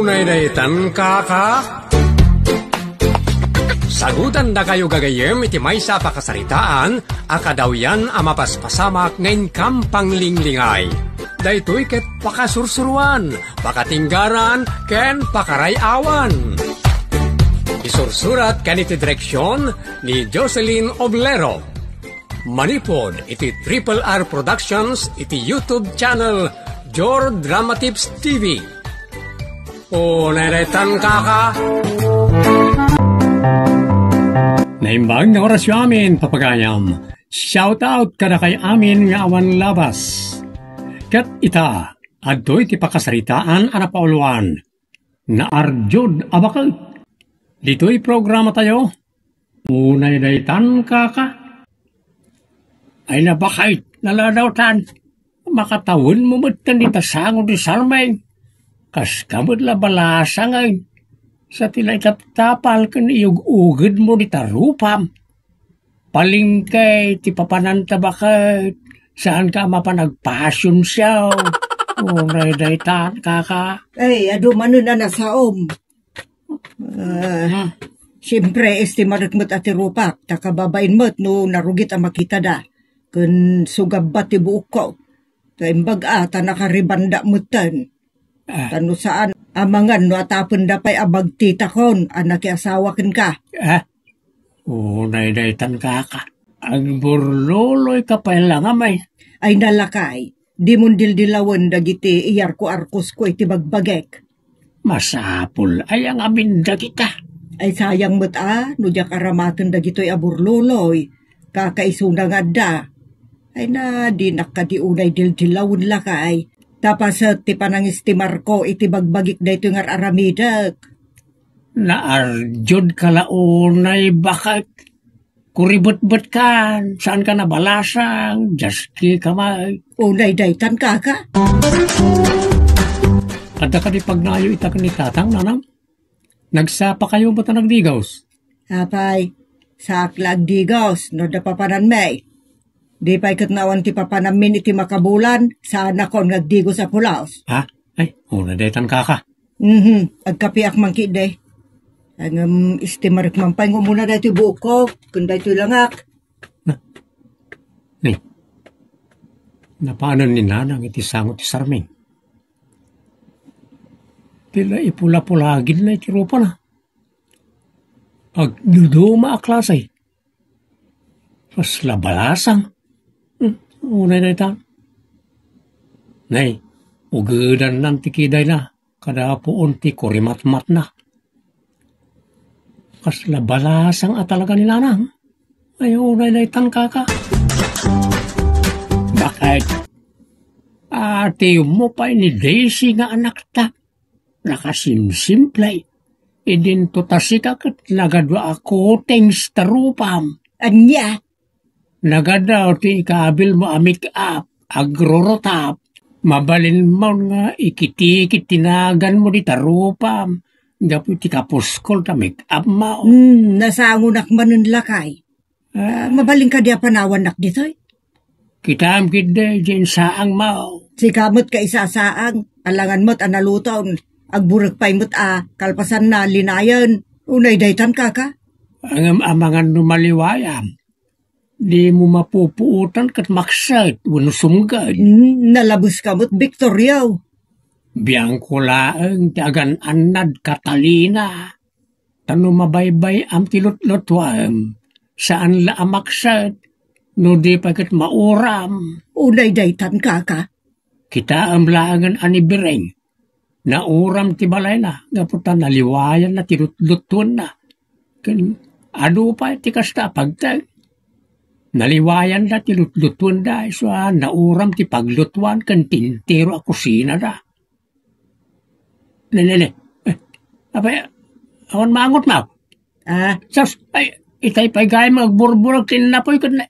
Unay daytan kaka. Sagutan na kayo gagayem iti maysa pakasaritaan, akadawyan amapaspasamak ngayon kampang linglingay. Daytoy ket pakasursuruan, pakatinggaran, ken pakarayawan. Isursurat kaniti direksyon ni Jocelyn Oblero. Manipod iti Triple R Productions iti YouTube channel Jor Drama Tips TV. O neretan kaka. Naimbag na oras yung amin, papagayam. Shout out kada kay amin nga awan labas. Kat ita, adtoy ti pakasaritaan anapauluan. Na arjud abakal. Dito'y programa tayo. Unay daytan kaka. Ay nabakait, naladawtan. Makatawin mo matan di tasango di salmay. Kas kamot la balasa ngay. Sa tilay taptapal kan iyug-ugid mo di tarupam. Palingkay, ti papananta bakit. Saan ka mapanagpasyon siya? Unay daytan kaka. Ay, ado manon na nasaom. Siyempre, estimarit mo't ati rupak. Takababain mo't no narugit ang makita da. Kun sugabat ti buok ko. Kaimbag ata nakaribanda mo't tan. Tano saan amangan no atapon da pa'y abag tita kon. Anak asawa ken ka. Unay daytan kaka. Ang burloloy ka pa lang amay. Ay nalakay. Di mon dildilawan dagiti iyar ko arkos ko iti bagbagek. Masapul ay ang aminda kita. Ay sayang mo't no diyak aramatan dagito'y aburloloy. Kakaisuna nga da. Ay na di nakadiunay dildilawan lakay. Tapos ti panangistimar ko iti bagbagik da ito nga aramidak. Naarjod kalaunay bakit? Kuribot-bot ka, saan ka nabalasang, jaski kamay. Unay daytan kaka. Kada ka di pagnayo itak ni tatang, nanam? Nagsapa kayo ba't na nagdigaws? Apay, saklag digaws, no da papanan may. Di pa'y katnawan ti papanamin iti makabulan, saan ako nagdigos sa pulaos. Ay, unay daytan kaka. Agkapiak mangkide. Ang istimarik mampay ngo muna dahito buok ko, kung dahito langak. Napaanan ni nanang iti sangot ti sarming. Tila ipula-pulagin na iti rupa na. Agduduma aklasay. Pas labalasang. Unay na ita. Nay, ugadan ng tikiday na. Kada po unti kurimat-mat na. Kasla balasang at talaga ni nanang. Ay, unay na itang kaka. Bakit? Ate mo pa ni Daisy nga anak ta. Nakasimsimplay. Idin to tasika kat nagadwa ako tings tarupam. Anya? Nagadaw ti ikabil mo amik up. Agrorotap. Mabalin mo nga ikiti-ikit tinagan mo di tarupam. Gapu ti kapuskol ta make-up mao. Nasangunak manon lakay. Mabaling ka diya panawan nak ditoy? Kitam kide, jen saang mao. Sikamot ka isasaang, alangan mo't analutaon. Agburag pa'y mo't kalpasan na linayan. Unay daytan kaka? Ang amangan numaliwayam. Di mo mapupuutan kat maksat, wano sumgad. Nalabos ka mo't Victoriaw. Biyang kulaang tiagan anad Catalina. Tano mabaybay am tilot-lotwam. Saan la amaksat, no di pagkat mauram. Unay daytan kaka? Kita am laangan anibireng. Nauram ti balay na, ngaputan naliwayan na tilot-lotwan na. Ado pa ti kasta pagtag. Naliwayan na tilot-lotwan da, so nauram ti paglotwan kan tintero a kusina da. Nene. Abay, awan maangot mo. Sas, ay, itay pa'y gaya magburburag tinapoy ko na,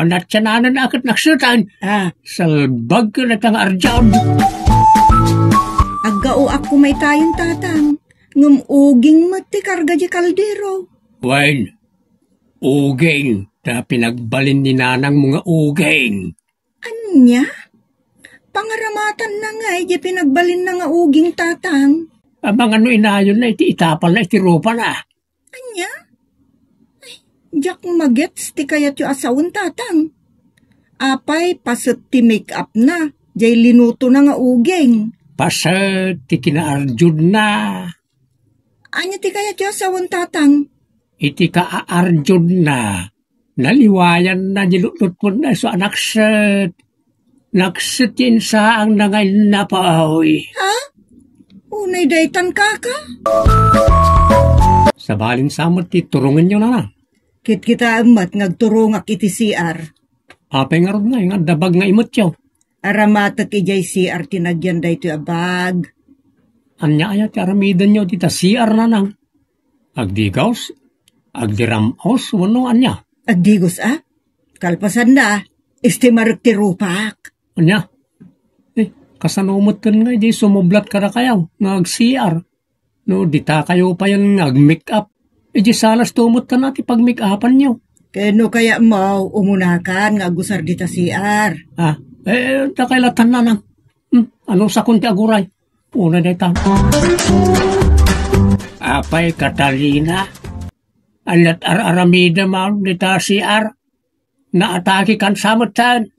natsananan na akit naksutan. Salbag ko na tang arjab. Agao ako may tayong tatang, ngumuging mati karga di kaldero. Wain, uging, na pinagbalin ni nanang mga uging. Anya? Pangaramatan na nga, di pinagbalin na nga uging tatang. Abang ano inayon na iti itapal na iti rupa na. Anya? Ay, jak magets ti kayat yu asawon tatang. Apay pasat ti make up na. Jay linuto na nga ugeng. Pasat ti kinaarjud na. Anya ti kayat yu asawon tatang? Iti kaarjud na. Naliwayan na nilutot po na so nakset. Nakset yun sa ang nangay napahoy. Ha? Unay daytan kaka? Sa balin samot ti turungan nyo na. Kit kita amat ngagturungak iti CR. Apay nga ron nga dabag nga imot yaw. Aramatak ijay CR tinagyan da ito abag. Anya ayat ti aramidan nyo tita CR na nang. Agdigaws, agdiramos, wano anya. Agdigos kalpasan na, istimarag ti rupak. Anya, kasanumot kan nga, di sumublat ka na kayaw, nag-CR. No, dita kayo pa yung nag-make up. Di salas tumot ka na ti pag-make upan nyo. Keno kaya mo, umunakan nga gusar dita CR. Nakailatan na nang. Anong sakon ti aguray? Una na itan. Apay, Katalina. Alat aramida mo dita CR. Naatake kan samatan.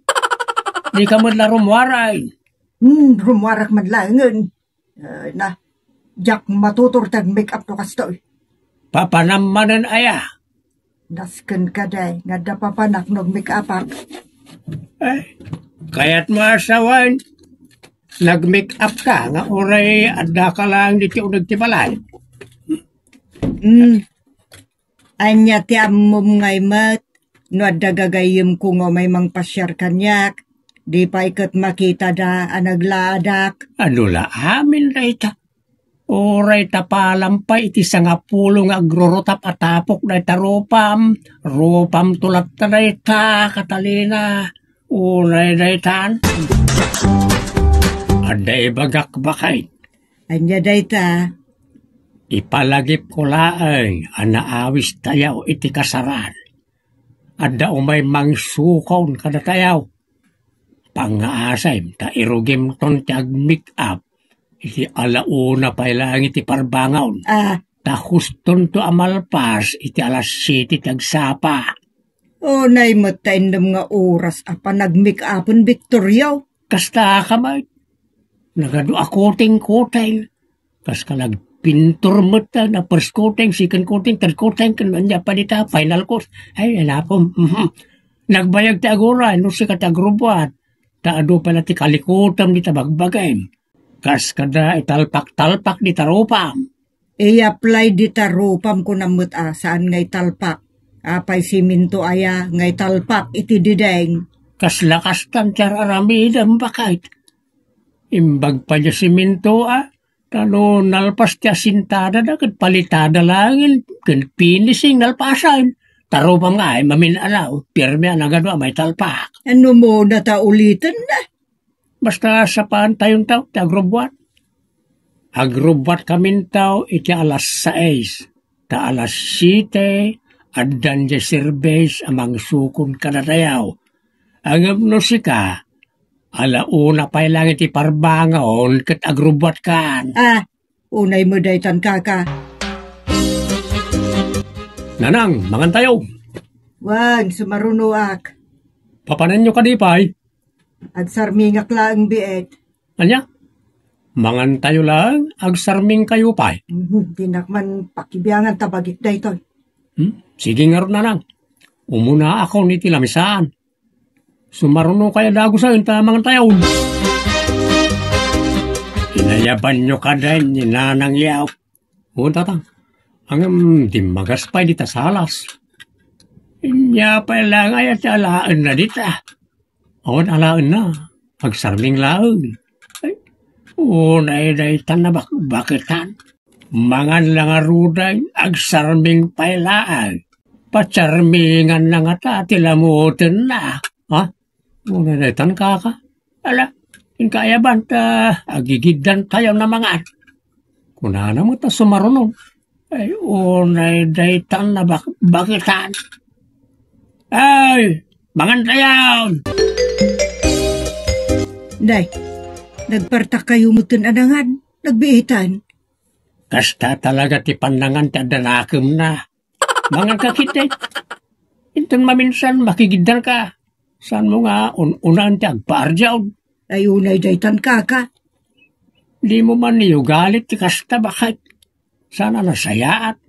Di ka madla rumwaray. Rumwarak madlangan. Jak matutur tag make up to kastoy. Papanamanan aya. Nasken ka day, nga da papanak nog make upak. Kaya't maasawan. Nag-make up ka, nga oray adda ka lang dito nagtibalay. Anya ti ammom ngay mat, no adda gagayim ko nga may mang pasyar kanyak, di pa ikat makita da anaglaadak. Ano la amin na ita? Oray tapalampay iti sangapulo nga agrorotap atapok na ita ropam tulat na ita, Katalina. Unay na itan. Ada ibagak bakay. Anya da ita. Ipalagip ko laeng anaawis tayaw iti kasaran. Ada umay mangsukaw kada tayaw. Pangaasay ta irugim ton tag make up. Iti alauna pa ilang iti parbangaw. Ta huston to amalpas iti alas 7 tag sapa. Nay matindam nga oras apa nag-make upon Victoria. Kasta kamay. Nagado akoting-koting. Kas kalag pintur mata na first coating, second coating, third coating, kananya pa dita, final course. Ay, alapom. Nagbayag ti agura, no si katagrubuat. Taado pala ti kalikutam di tabagbagay. Kas kada italpak-talpak di tarupam. I-apply di tarupam ko namut saan ngay talpak. Apay siminto aya ngay talpak iti dideng. Kas lakas tantyar aramidam bakit. Imbag pa niya siminto Tano nalpas ti asintada da kat palitada langin kan pinising nalpasan. Taro pa nga maminalaw. Pirme anagado may talpak. Ano mo na ulitin na? Basta sa paan tayong tao, ti agrobwat. Agrobwat kamin tao iti alas 6. Ta alas 7, addan di sirbes amang sukon kanatayaw. Agam no sika, alauna pa lang iti parbangaon kat agrobwat kan. Unay mo daytan kaka. Nanang, mangan tayo. Wan, sumarunuak. Papanan nyo kadipay. Agsarmingak lang biet. Anya? Mangan tayo lang, agsarming kayo pay. Dinakman pakibiyangan tabagik dayton. Sige nga ron nanang. Umuna ako ni tilamisaan. Sumaruno kaya dago sa yun, mangan tayo. Inayaban nyo ka din, ninanang yaw. Tatang. Ang dimagaspay dita salas. Inya pa lang ay at alaan na dita. Awan alaan na. Pagsarming laang. Unay na bakitan. Mangan lang aruday. Agsarming pailaan. Patsarmingan na nga ta. Tilamutin na. Unay tan kaka. Ala. Inkayaban ta. Agigidan tayo na mangan. Kunana mo ta sumarunong. Ay, unay daytan na bakitan. Ay, mangan tayaw! Day, nagpartak kayo mutin anangan, nagbiitan. Kasta talaga ti pandangan ti adanakem na. Mga kakitay, intong maminsan makigidar ka. Saan mo nga unan ti agpaardyaw? Ay unay daytan kaka. Di mo man niyo galit ti kasta bakit? Sana nasayaat.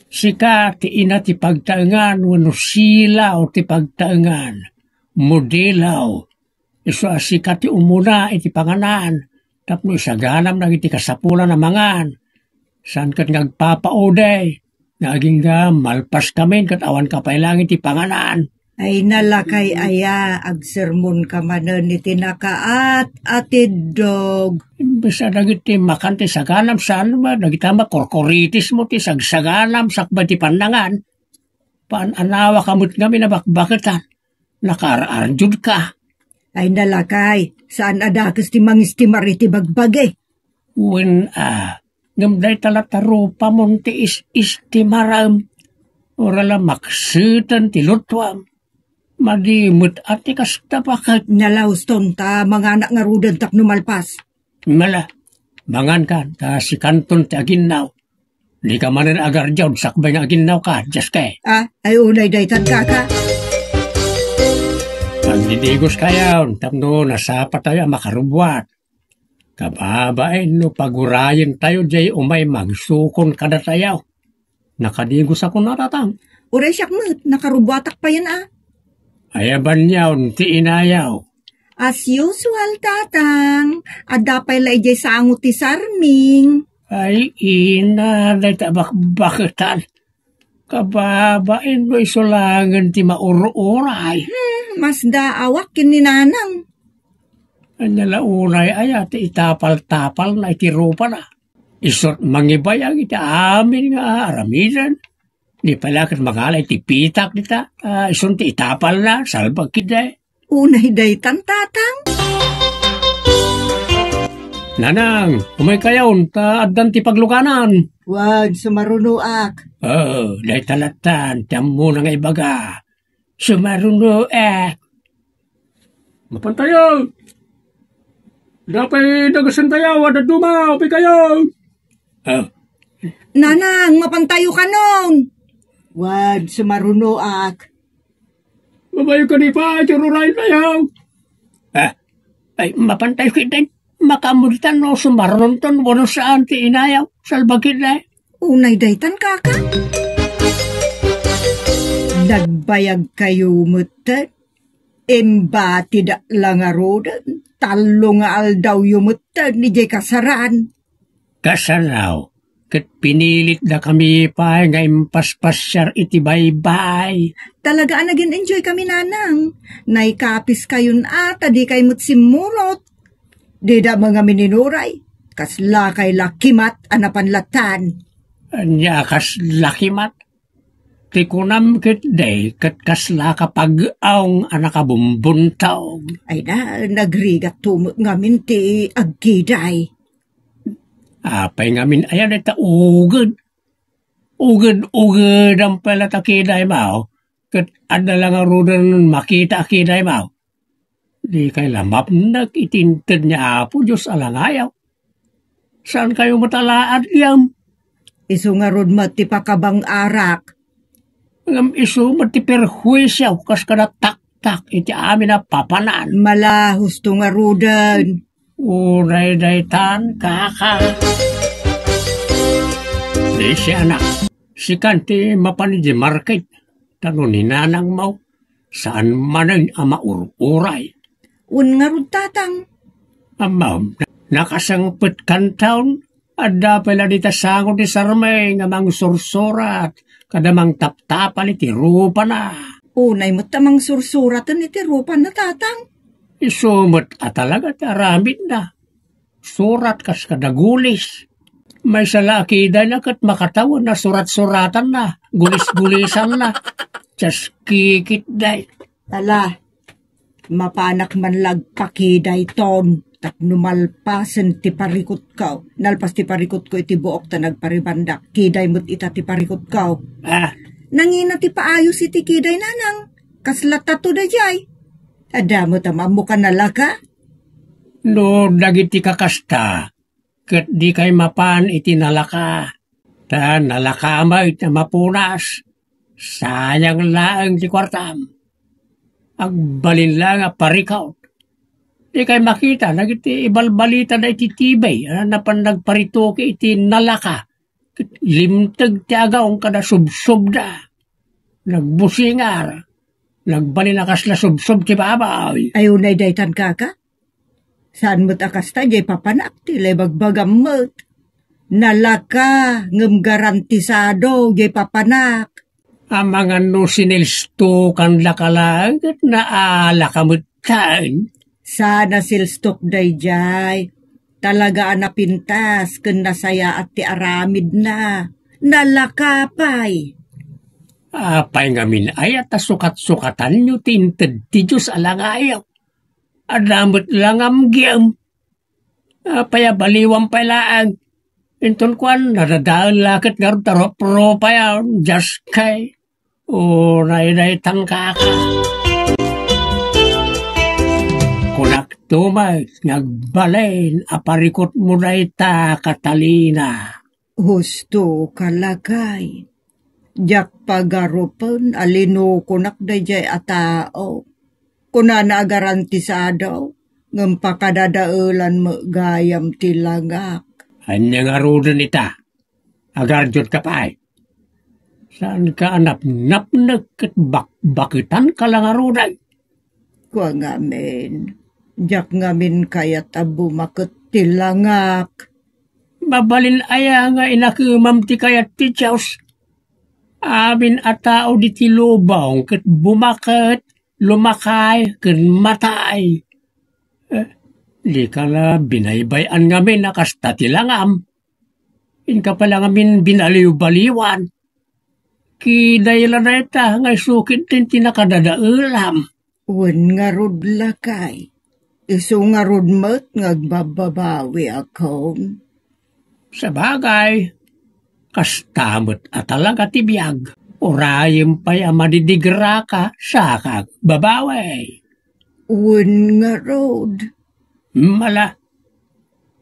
Sika ti ina ti pagtaengan wano sila o ti pagtaengan. Modelaw. Iso asika ti umuna iti panganan. Tapno isaganam na iti kasapulan na mangan. San kat ngagpapaoday. Naging nga malpas kami kat awan kapailang iti panganan. Ay nalakay aya, agsermon ka manen iti nakaat atid dog. Bisa dagiti makan ti saganam saan ba? Dagita makorkoritis mo ti sagsaganam sakba ti pandangan. Paan anawa kamot kami na bakbaketan. Nakaarjud ka. Ay nalakay, saan adakas ti mangistimar iti bagbage? When ngamday talataro pa mong ti istimaram. Orala maksutan ti lutwam. Madimut at ti kasta bakit. Nalauston ta, mga anak nga rudan tak numalpas. Mala, mangan ka, ta si kanton ti aginaw. Di ka manan agar jawd sakbay nga aginaw ka, just kay. Ay unay daytan kaka. Pandidigos kayaw, tapno nasapa tayo makarubwat. Kababain no pagurayin tayo jay umay magsukon kada tayaw. Nakadigos ako natatang. Uray siyak mo, nakarubatak pa yan Ayaban yaw, ti inayaw. As usual, tatang. Adapay la ijay sa angot ti sarming. Ay ina, day tabakbaketan. Kababain mo isulangan ti mauro-uray. Mas daawak kin ni nanang. Anyala unay ay ati itapal-tapal na itirupa na. Isot mangibayang iti amin nga aramidan. Di pala kat mangalay ti pitak nita. Isun ti itapal na, salbag kiday. Unay daytan, tatang. Nanang, umay kayaw, addan ti paglukanan. Wag, sumarunuak. Day talatan, tiyam mo na nga ibaga. Sumarunuak. Mapantayaw! Dapay nagasan tayaw, at dumaw, pi kayaw! Nanang, mapantayo ka nun. Wag, sumarunuak. Babayo ka ni pa, chururay tayaw. Ay, mapantayo kita. Makamulitan no, sumarunton, wano saan ti inayaw, salbagin na. Unay daytan, kaka. Nagbayag kayo mutan. Imba tidak lang arodan. Talo nga aldaw yumutan ni jay kasaran. Kasaraw, kat pinilit na kami pa nga impaspasyar iti baybay. Talaga nagin-enjoy kami, nanang. Naikapis kayon di kay mutsimulot. Dida mga mininuray. Kasla kay lakimat anapanlatan. Anya kas lakimat. Tikunam kit day kat kasla kapag aong anakabumbuntaw. Ay nagrigat tumot ngamin ti aggiday. Apay ngamin ayan ita ugad. Ugad ang pala takiday mao. Kat adalang arudan makita akiday mao. Di kay lamap itinted niya apo Diyos alangayaw. Saan kayo matalaad yam? Isu nga rod ti pakabang arak. Ngam isu mati perhuisyaw kas kada tak-tak iti amin na papanan. Mala husto nga rodan. Unay daytan kaka. Di si anak, si kanti mapanidi market. Tanong ni nanang mau, saan manan ama ururay. Un nga rod, tatang. Amaw, nakasangpet kantaon, adda pala dita sango di sarmay nga mang sursurat, kadamang taptapan iti rupa na. Unay mo tamang sursuratan iti rupa na, tatang. Isumot talaga taramit na. Surat kas kadagulis. May salaki na kat makatawan na surat-suratan na. Gulis-gulisan na. Just kikit day. Ala, mapanak man lagpakiday ton. Tak numalpasen ti parikot ka. Nalpas ti parikot ko iti buok ta nagparibandak. Kiday mo't ita ti parikot ka. Nangina ti paayos iti kiday nanang. Kaslatato da jay. Ada mo tamamu ka nalaga? No, dagiti kakasta. ket di kay mapan iti nalaka. Ta nalaka ma iti mapunas. Sayang laeng ti kwartam. Agbalin lang a parikaw. Di kay makita, nagiti ibalbalita na iti tibay, na pan nagparitoke iti nalaka. Limtag ti agaw kada subsub na. Nagbusingar. Nagbalin akas na subsub ti babaw. Ayunay daytan kaka? Saan mo't akas ta, jay papanak, tilay bagbagam mo't. Nalaka, ngem garantisado, jay papanak. Ang mga no sinilsto kan lakalag at naala kamutan. Sana silstok day jay. Talaga anapintas, kun nasaya at ti aramid na. Nalakapay. Apay ngamin ay at sukat-sukatan nyo tinted ti Diyos alangayaw. Adamot lang amgiyam. Apay baliwang pailaan. Inton kwan, nadadaan lakit nga taro-pro pa yan, just kay. O, nay tangka ka. Kunak tumay, nagbalain, aparikot mo na ita, Catalina. Husto kalakay. Jak pagarupan, alino kunak da jay atao. Kuna na garantisado, ngem pakadadaulan mo gayam tilangak. Anya nga rodan ita, agarjot ka pa ay. Saan ka anap-nap-nak at bakbakitan ka lang aruday? Kwa ngamin, jak ngamin kaya tabu makot tilangak. Babalin aya nga inakumam ti kayat ti Diyos. Amin at tao di ti lubaw kat bumakat, lumakay, kat matay. Di ka na binaybayan ngamin nakasta ti langam. Inka pala ngamin binaliw-baliwan. Kidayla na ita ngay sukit din tinakadadaulam. Wen nga rod lakay. Iso nga rod mat ngagbababawi ako. Sa bagay, kastamot at talaga tibiyag. Urayim pa'y madidigra ka sa babawi. Wen nga rod. Mala.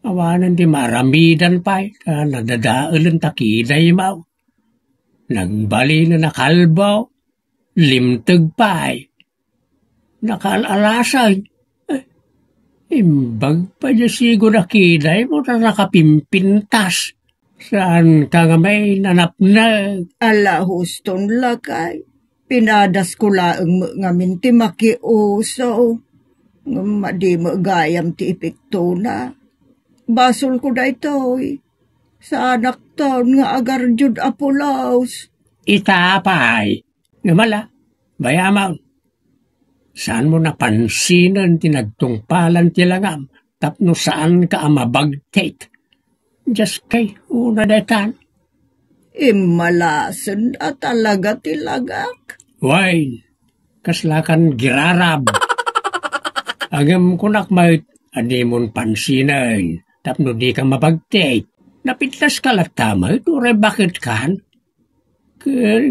Awanan di maramidan pa'y ka nadadaulan takiday maw. Nagbali na nakalbaw, limtag pa'y. Nakalalasay. Imbag pa niya sigo na kiday mo na nakapimpintas. Saan ka nga may nanapnag? Ala huston lakay. Pinadas ko laang ngamin ti makiuso. Madi mo gayam ti ipikto na. Basol ko da ito'y. Sa anak taon nga agar jud apulaos. Itapay. Ngamala, bayamaw. Saan mo napansinan tinagtungpalan ti langam, tapno saan ka amabagtate? Just kay una detan. Imalasan at talaga tilagak. Why, kaslakan girarab. Agam kunak may animon pansinan, tapno di ka mabagtate. Napitlas ka latama, ito rin bakit kan?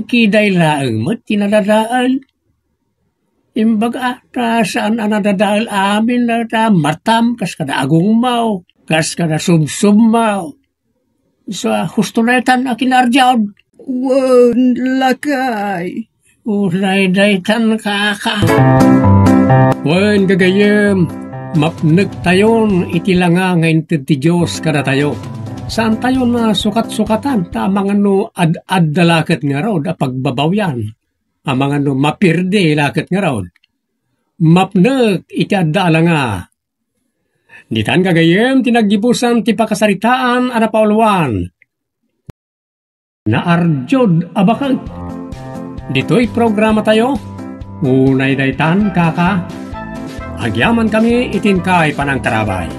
Kiday laang mo, tinadadaan. Imbaga, saan anadadaan amin na matam, kas kada agong mau, kas kada sumsum mau. So, husto na itan na kinarjawd. Wan lakay. Ulay daytan kaka. Wan gagayam, mapnag tayon itilanga ngayon ti Diyos kada tayo. Saan tayo na sukat-sukatan ta mga no ad-ad dalaket nga raw da pagbabawyan. Ang mga no mapirde laket nga raw. Mapnek iti ad-dala nga. Ditan kagayem tinaggibusan ti pakasaritaan ana pauluan. Naarjod abakag. Dito'y programa tayo. Unay daytan kaka. Agyaman kami itinkay panang tarabay.